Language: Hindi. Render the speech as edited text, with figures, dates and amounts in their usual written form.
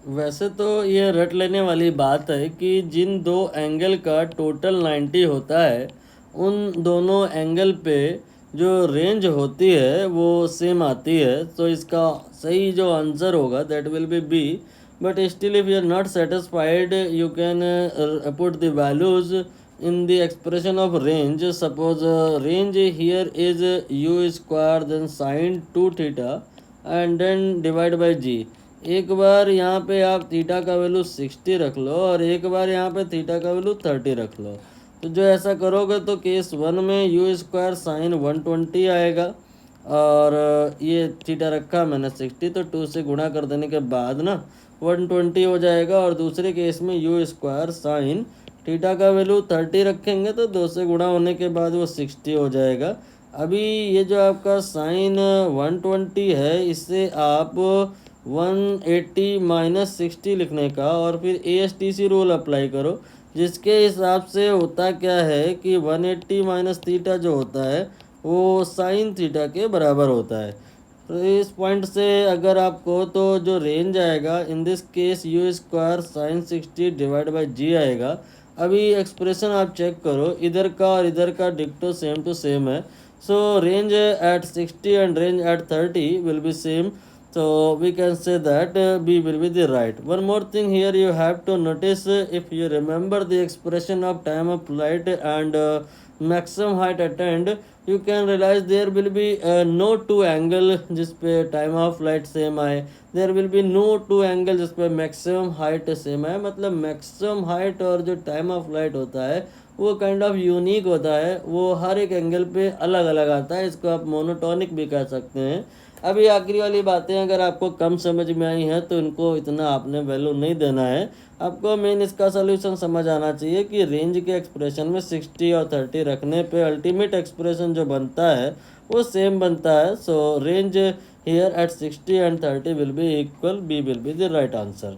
वैसे तो ये रट लेने वाली बात है कि जिन दो एंगल का टोटल 90 होता है उन दोनों एंगल पे जो रेंज होती है वो सेम आती है। तो इसका सही जो आंसर होगा that will be B. But still if you are not satisfied you can put the values in the expression of range. Suppose range here is u square then sin 2 theta and then divide by g। एक बार यहाँ पे आप थीटा का वैल्यू 60 रख लो और एक बार यहाँ पे थीटा का वैल्यू 30 रख लो। तो जो ऐसा करोगे तो केस 1 में यू स्क्वायर साइन 120 आएगा और ये थीटा रखा मैंने 60 तो 2 से गुणा कर देने के बाद ना 120 हो जाएगा। और दूसरे केस में यू स्क्वायर साइन थीटा का वैल्यू 30 रखेंगे तो 2 से गुणा होने के बाद वो 60 हो जाएगा। अभी ये जो आपका साइन 120 है इससे आप 180 माइनस 60 लिखने का और फिर ASTC रूल अप्लाई करो, जिसके हिसाब से होता क्या है कि 180 माइनस थीटा जो होता है वो साइन थीटा के बराबर होता है। तो इस पॉइंट से अगर आप कहो तो जो रेंज आएगा in this case U square sine 60 divide by G आएगा। अभी एक्सप्रेशन आप चेक करो, इधर का और इधर का डिक्टो सेम टू सेम है। So range at 60 and range at 30 will be same. So we can say that B will be the right. One more thing here you have to notice, if you remember the expression of time of flight and maximum height attained, you can realize there will be no two angle जिस पे time of flight same आए, there will be no two angle जिस पे maximum height same आए। मतलब maximum height और जो time of flight होता है वो काइंड ऑफ यूनिक होता है, वो हर एक एंगल पे अलग अलग आता है। इसको आप मोनोटोनिक भी कह सकते हैं। अभी आखिरी वाली बातें अगर आपको कम समझ में आई हैं तो इनको इतना आपने वैल्यू नहीं देना है। आपको मेन इसका सोल्यूशन समझ आना चाहिए कि रेंज के एक्सप्रेशन में 60 और 30 रखने पे अल्टीमेट एक्सप्रेशन जो बनता है वो सेम बनता है। So range here at 60 and 30 will be equal, B will be the right answer.